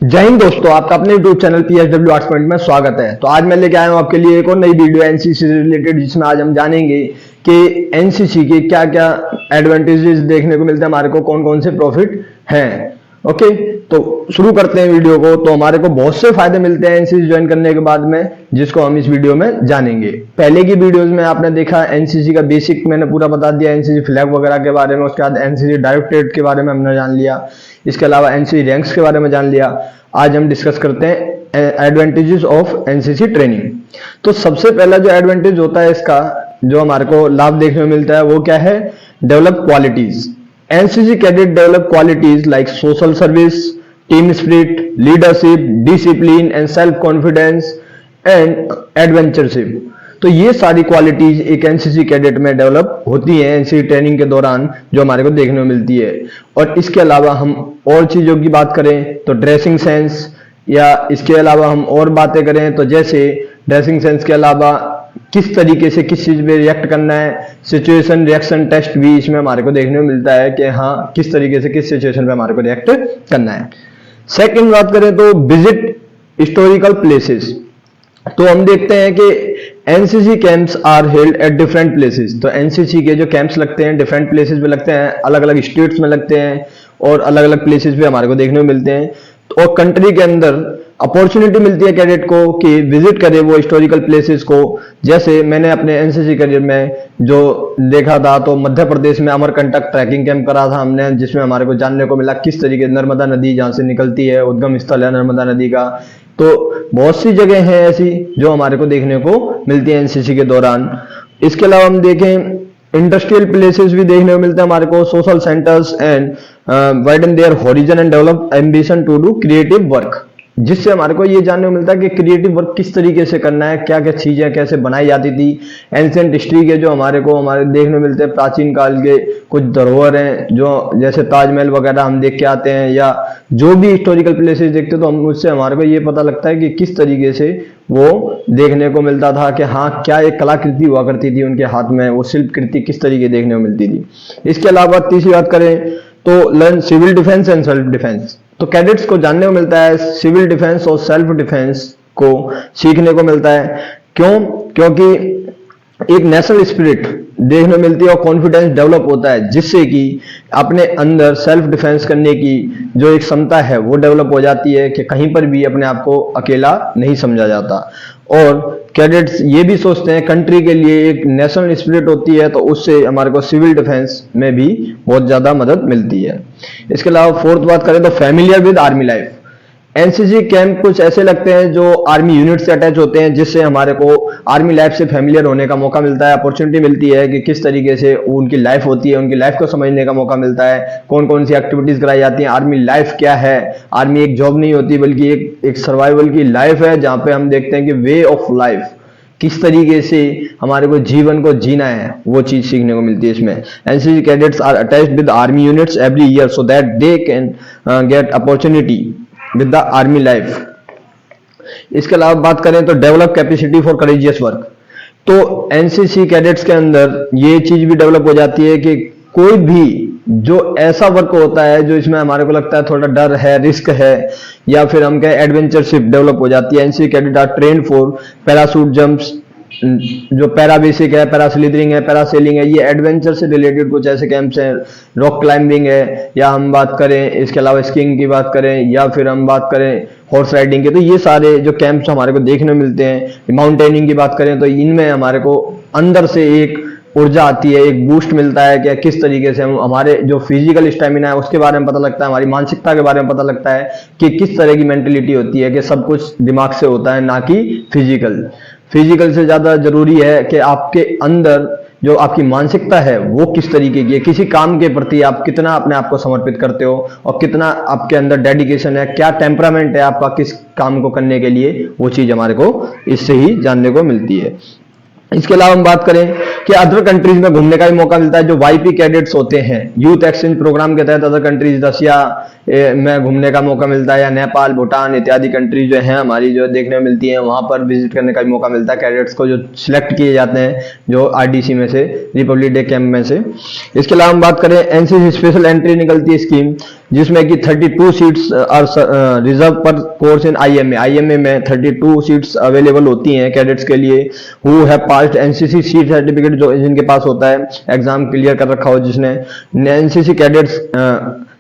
जय हिंद दोस्तों, आपका अपने YouTube channel PSW arts point में स्वागत है। तो आज मैं लेके आया हूँ आपके लिए एक और नई वीडियो एनसीसी से रिलेटेड, जिसमें आज हम जानेंगे कि एनसीसी के क्या क्या एडवांटेजेस देखने को मिलते हैं, हमारे को कौन कौन से प्रॉफिट हैं। ओके, तो शुरू करते हैं वीडियो को। तो हमारे को बहुत से फायदे मिलते हैं एनसीसी ज्वाइन करने के बाद में, जिसको हम इस वीडियो में जानेंगे। पहले की वीडियोस में आपने देखा एनसीसी का बेसिक मैंने पूरा बता दिया, एनसीसी फ्लैग वगैरह के बारे में। उसके बाद एनसीसी डायरेक्टरेट के बारे में हमने जान लिया, इसके अलावा एनसीसी रैंक्स के बारे में जान लिया। आज हम डिस्कस करते हैं एडवांटेजेस ऑफ एनसीसी ट्रेनिंग। तो सबसे पहला जो एडवांटेज होता है इसका, जो हमारे को लाभ देखने को मिलता है, वो क्या है? Develop qualities. NCC cadet develop qualities like social service, team spirit, leadership, discipline and self confidence and adventureship. तो ये सारी क्वालिटीज एक एनसीसी कैडेट में डेवलप होती हैं एनसीसी ट्रेनिंग के दौरान, जो हमारे को देखने को मिलती है। और इसके अलावा हम और चीजों की बात करें तो ड्रेसिंग सेंस, या इसके अलावा हम और बातें करें तो जैसे ड्रेसिंग सेंस के अलावा किस तरीके से किस चीज पे रिएक्ट करना है, सिचुएशन रिएक्शन टेस्ट भी इसमें हमारे को देखने को मिलता है कि हाँ किस तरीके से किस सिचुएशन पे हमारे को रिएक्ट करना है। सेकंड बात करें तो विजिट हिस्टोरिकल प्लेसेस। तो हम देखते हैं कि NCC camps are held at different places. तो एनसीसी के जो कैंप्स लगते हैं डिफरेंट प्लेसेस पे लगते हैं, अलग अलग स्टेट्स में लगते हैं और अलग अलग प्लेसेस पे हमारे को देखने को मिलते हैं। और कंट्री के अंदर अपॉर्चुनिटी मिलती है कैडेट को कि विजिट करे वो हिस्टोरिकल प्लेसेस को। जैसे मैंने अपने एनसीसी करियर में जो देखा था, तो मध्य प्रदेश में अमरकंटक ट्रैकिंग कैंप करा था हमने, जिसमें हमारे को जानने को मिला किस तरीके नर्मदा नदी जहाँ से निकलती है, उद्गम स्थल है नर्मदा नदी का। तो बहुत सी जगह हैं ऐसी जो हमारे को देखने को मिलती है एनसीसी के दौरान। इसके अलावा हम देखें इंडस्ट्रियल प्लेसेस भी देखने को मिलते हैं हमारे को, social centres and widen their horizon and develop ambition to do creative work. जिससे हमारे को ये जानने को मिलता है कि क्रिएटिव वर्क किस तरीके से करना है, क्या क्या चीजें कैसे बनाई जाती थी। एंशिएंट हिस्ट्री के जो हमारे देखने को मिलते हैं, प्राचीन काल के कुछ धरोहर हैं, जो जैसे ताजमहल वगैरह हम देख के आते हैं, या जो भी हिस्टोरिकल प्लेसेस देखते हैं, तो हम उससे हमारे को ये पता लगता है कि किस तरीके से वो देखने को मिलता था कि हाँ क्या एक कलाकृति हुआ करती थी उनके हाथ में, वो शिल्प कृति किस तरीके देखने को मिलती थी। इसके अलावा तीसरी बात करें तो learn civil defence and self defence. तो कैडेट्स को जानने को मिलता है सिविल डिफेंस और सेल्फ डिफेंस को सीखने को मिलता है। क्यों? क्योंकि एक नेशनल स्पिरिट देखने को मिलती है और कॉन्फिडेंस डेवलप होता है, जिससे कि अपने अंदर सेल्फ डिफेंस करने की जो एक क्षमता है वो डेवलप हो जाती है कि कहीं पर भी अपने आप को अकेला नहीं समझा जाता। और कैडेट्स ये भी सोचते हैं कंट्री के लिए एक नेशनल स्पिरिट होती है, तो उससे हमारे को सिविल डिफेंस में भी बहुत ज्यादा मदद मिलती है। इसके अलावा फोर्थ बात करें तो familiar with army life. NCC camp कुछ ऐसे लगते हैं जो आर्मी यूनिट से अटैच होते हैं, जिससे हमारे को आर्मी लाइफ से फैमिलियर होने का मौका मिलता है, अपॉर्चुनिटी मिलती है कि किस तरीके से उनकी लाइफ होती है, उनकी लाइफ को समझने का मौका मिलता है, कौन कौन सी एक्टिविटीज कराई जाती हैं, आर्मी लाइफ क्या है। आर्मी एक जॉब नहीं होती बल्कि एक सर्वाइवल की लाइफ है, जहां पे हम देखते हैं कि वे ऑफ लाइफ किस तरीके से हमारे को जीवन को जीना है, वो चीज सीखने को मिलती है इसमें। NCC cadets are attached with army units every year so that they can get opportunity with the army life. इसके अलावा बात करें तो develop capacity for courageous work. तो एनसीसी कैडेट्स के अंदर ये चीज भी डेवलप हो जाती है कि कोई भी जो ऐसा वर्क होता है जो इसमें हमारे को लगता है थोड़ा डर है, रिस्क है, या फिर हम कहें एडवेंचरशिप डेवलप हो जाती है। NCC cadet are trained for parachute jumps, जो पैरा बेसिक है, पैरास्लिदरिंग है, पैरासेलिंग है, ये एडवेंचर से रिलेटेड कुछ ऐसे कैंप्स हैं। रॉक क्लाइंबिंग है, या हम बात करें इसके अलावा स्कीइंग की बात करें, या फिर हम बात करें हॉर्स राइडिंग के, तो ये सारे जो कैंप्स हमारे को देखने को मिलते हैं। माउंटेनिंग की बात करें तो इनमें हमारे को अंदर से एक ऊर्जा आती है, एक बूस्ट मिलता है कि किस तरीके से हम हमारे जो फिजिकल स्टेमिना है उसके बारे में पता लगता है, हमारी मानसिकता के बारे में पता लगता है कि किस तरह की मेंटेलिटी होती है, कि सब कुछ दिमाग से होता है ना कि फिजिकल से ज्यादा जरूरी है कि आपके अंदर जो आपकी मानसिकता है वो किस तरीके की है, किसी काम के प्रति आप कितना अपने आप को समर्पित करते हो और कितना आपके अंदर डेडिकेशन है, क्या टेम्परामेंट है आपका किस काम को करने के लिए, वो चीज हमारे को इससे ही जानने को मिलती है। इसके अलावा हम बात करें कि अदर कंट्रीज में घूमने का भी मौका मिलता है। जो वाईपी कैडेट्स होते हैं यूथ एक्सचेंज प्रोग्राम के तहत अदर कंट्रीज, रशिया में घूमने का मौका मिलता है, या नेपाल, भूटान इत्यादि कंट्री जो है हमारी जो देखने में मिलती है, वहां पर विजिट करने का भी मौका मिलता है कैडेट्स को, जो सिलेक्ट किए जाते हैं जो आरडीसी में से, रिपब्लिक डे कैंप में से। इसके अलावा हम बात करें एनसीसी स्पेशल एंट्री निकलती है स्कीम, जिसमें कि 32 सीट्स आर रिजर्व पर कोर्स इन आईएमए में 32 सीट्स अवेलेबल होती हैं कैडेट्स के लिए who have passed NCC seat certificate, जो जिनके पास होता है एग्जाम क्लियर कर रखा हो जिसने। एनसीसी कैडेट्स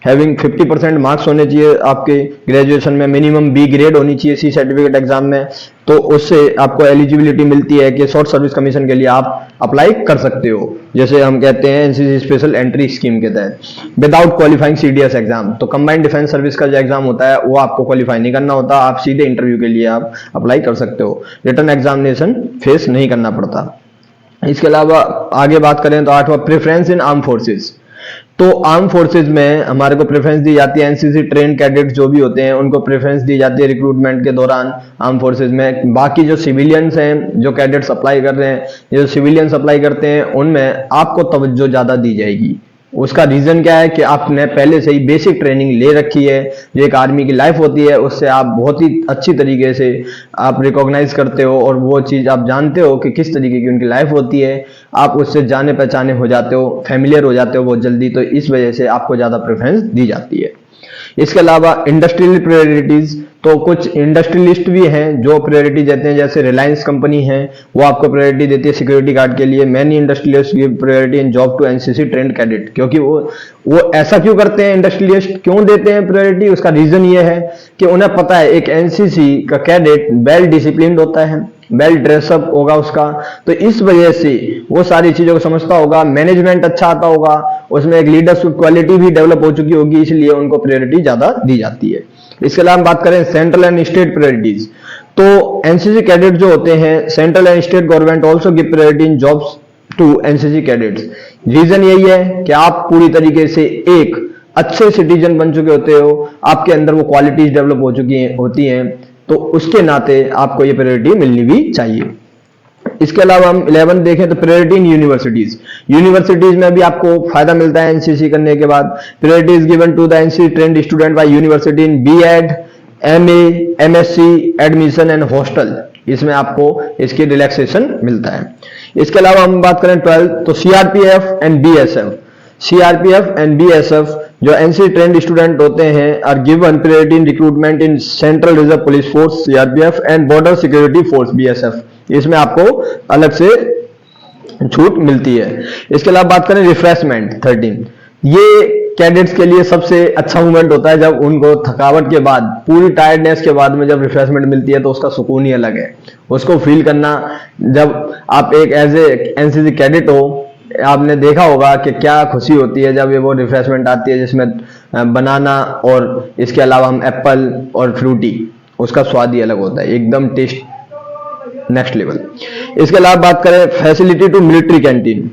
हैविंग 50% मार्क्स होने चाहिए आपके ग्रेजुएशन में, मिनिमम बी ग्रेड होनी चाहिए सी सर्टिफिकेट एग्जाम में, तो उससे आपको एलिजिबिलिटी मिलती है कि शॉर्ट सर्विस कमीशन के लिए आप अप्लाई कर सकते हो, जैसे हम कहते हैं एनसीसी स्पेशल एंट्री स्कीम के तहत। विदाउट क्वालिफाइंग सीडीएस एग्जाम, तो कंबाइंड डिफेंस सर्विस का जो एग्जाम होता है वो आपको क्वालिफाई नहीं करना होता, आप सीधे इंटरव्यू के लिए आप अप्लाई कर सकते हो, रिटर्न एग्जामिनेशन फेस नहीं करना पड़ता। इसके अलावा आगे बात करें तो 8वां प्रेफरेंस इन आर्म फोर्सेस, तो आर्म फोर्सेज में हमारे को प्रेफरेंस दी जाती है, एनसीसी ट्रेन कैडेट्स जो भी होते हैं उनको प्रेफरेंस दी जाती है रिक्रूटमेंट के दौरान आर्म फोर्सेज में। बाकी जो सिविलियंस हैं, जो कैडेट्स अप्लाई कर रहे हैं, जो सिविलियंस अप्लाई करते हैं, उनमें आपको तवज्जो ज्यादा दी जाएगी। उसका रीजन क्या है कि आपने पहले से ही बेसिक ट्रेनिंग ले रखी है, जो एक आर्मी की लाइफ होती है उससे आप बहुत ही अच्छी तरीके से आप रिकॉग्नाइज करते हो और वो चीज आप जानते हो कि किस तरीके की उनकी लाइफ होती है, आप उससे जाने पहचाने हो जाते हो, फैमिलियर हो जाते हो बहुत जल्दी, तो इस वजह से आपको ज्यादा प्रेफरेंस दी जाती है। इसके अलावा इंडस्ट्रियल प्रायोरिटीज, तो कुछ इंडस्ट्रियलिस्ट भी हैं जो प्रायोरिटी देते हैं, जैसे रिलायंस कंपनी है वो आपको प्रायोरिटी देती है सिक्योरिटी गार्ड के लिए। Many industrialist give priority in job to NCC trained cadet, क्योंकि वो ऐसा क्यों करते हैं, इंडस्ट्रियलिस्ट क्यों देते हैं प्रायोरिटी, उसका रीजन ये है कि उन्हें पता है एक एनसीसी का कैडेट वेल डिसिप्लिन्ड होता है, वेल ड्रेसअप होगा उसका, तो इस वजह से वो सारी चीजों को समझता होगा, मैनेजमेंट अच्छा आता होगा, उसमें एक लीडरशिप क्वालिटी भी डेवलप हो चुकी होगी, इसलिए उनको प्रायोरिटी ज्यादा दी जाती है। इसके अलावा हम बात करें सेंट्रल एंड स्टेट प्रायोरिटीज, तो एनसीसी कैडेट जो होते हैं, central and state government also give priority in jobs to NCC cadets. Reason यही है कि आप पूरी तरीके से एक अच्छे सिटीजन बन चुके होते हो, आपके अंदर वो क्वालिटीज डेवलप हो चुकी होती हैं, तो उसके नाते आपको ये प्रायोरिटी मिलनी भी चाहिए। इसके अलावा हम 11 देखें तो प्रायोरिटी इन यूनिवर्सिटीज, यूनिवर्सिटीज में भी आपको फायदा मिलता है एनसीसी करने के बाद। Priority is given to the NCC trained student by university in BEd, MA, MSc admission and hostel, इसमें आपको इसकी रिलैक्सेशन मिलता है। इसके अलावा हम बात करें 12 तो CRPF and BSF, CRPF and BSF जो एनसीसी ट्रेंड स्टूडेंट होते हैं are given priority in recruitment in central reserve police force CRPF and border security force BSF, इसमें आपको अलग से छूट मिलती है। इसके अलावा बात करें रिफ्रेशमेंट 13, ये कैडेट्स के लिए सबसे अच्छा मोमेंट होता है जब उनको थकावट के बाद, पूरी टायर्डनेस के बाद में जब रिफ्रेशमेंट मिलती है तो उसका सुकून ही अलग है, उसको फील करना। जब आप एक एज ए एनसीसी कैडेट हो, आपने देखा होगा कि क्या खुशी होती है जब ये वो रिफ्रेशमेंट आती है जिसमें बनाना और इसके अलावा हम एप्पल और फ्रूटी, उसका स्वाद ही अलग होता है, एकदम टेस्ट नेक्स्ट लेवल। इसके अलावा बात करें फैसिलिटी टू मिलिट्री कैंटीन,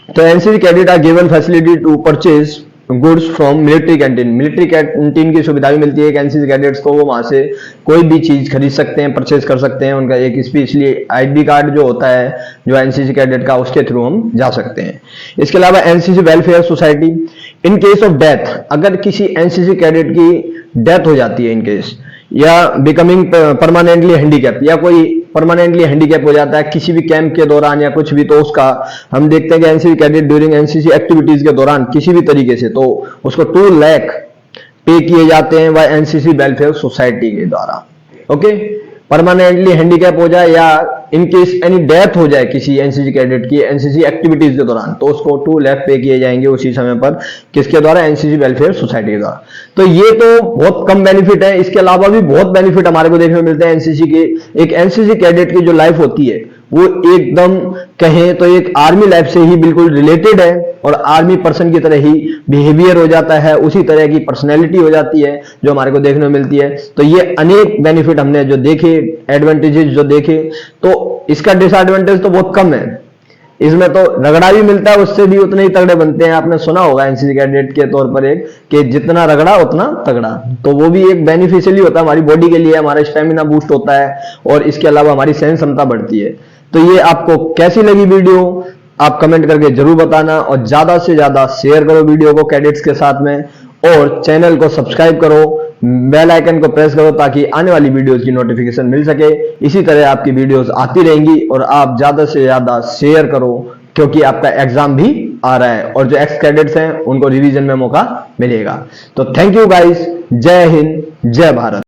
तो NCC cadet are given facility to purchase goods from military canteen, military canteen की सुविधा भी मिलती है एनसीसी कैडेट्स को, वो वहां से कोई भी चीज खरीद सकते हैं, परचेज कर सकते हैं, उनका एक स्पेशली आईडी कार्ड जो होता है जो एनसीसी कैडेट का, उसके थ्रू हम जा सकते हैं। इसके अलावा NCC welfare society, in case of death, अगर किसी एनसीसी कैडेट की डेथ हो जाती है इन केस, या बिकमिंग परमानेंटली हैंडीकैप, या कोई परमानेंटली हैंडीकैप हो जाता है किसी भी कैंप के दौरान या कुछ भी, तो उसका हम देखते हैं कि NCC cadet during NCC activities के दौरान किसी भी तरीके से, तो उसको 2 लाख पे किए जाते हैं वह एनसीसी वेलफेयर सोसाइटी के द्वारा। ओके, परमानेंटली हैंडीकैप हो जाए या इन केस एनी डेथ हो जाए किसी एनसीसी कैडेट की एनसीसी एक्टिविटीज के दौरान, तो उसको 2 लाख पे किए जाएंगे उसी समय पर, किसके द्वारा, एनसीसी वेलफेयर सोसाइटी के द्वारा। तो ये तो बहुत कम बेनिफिट है, इसके अलावा भी बहुत बेनिफिट हमारे को देखने को मिलते हैं एनसीसी के। एक एनसीसी कैडेट की जो लाइफ होती है वो एकदम कहें तो एक आर्मी लाइफ से ही बिल्कुल रिलेटेड है, और आर्मी पर्सन की तरह ही बिहेवियर हो जाता है, उसी तरह की पर्सनैलिटी हो जाती है जो हमारे को देखने को मिलती है। तो ये अनेक बेनिफिट हमने जो देखे, एडवांटेजेस जो देखे, तो इसका डिसएडवांटेज तो बहुत कम है। इसमें तो रगड़ा भी मिलता है, उससे भी उतने ही तगड़े बनते हैं। आपने सुना होगा एनसीसी कैडेट के तौर पर एक कि जितना रगड़ा उतना तगड़ा, तो वो भी एक बेनिफिशियल ही होता है हमारी बॉडी के लिए, हमारा स्टेमिना बूस्ट होता है और इसके अलावा हमारी सहन क्षमता बढ़ती है। तो ये आपको कैसी लगी वीडियो, आप कमेंट करके जरूर बताना और ज्यादा से ज्यादा शेयर करो वीडियो को कैडेट्स के साथ में, और चैनल को सब्सक्राइब करो, बेल आइकन को प्रेस करो ताकि आने वाली वीडियोस की नोटिफिकेशन मिल सके। इसी तरह आपकी वीडियोस आती रहेंगी और आप ज्यादा से ज्यादा शेयर करो, क्योंकि आपका एग्जाम भी आ रहा है और जो एक्स कैडेट्स हैं उनको रिवीजन में मौका मिलेगा। तो थैंक यू गाइस, जय हिंद, जय भारत।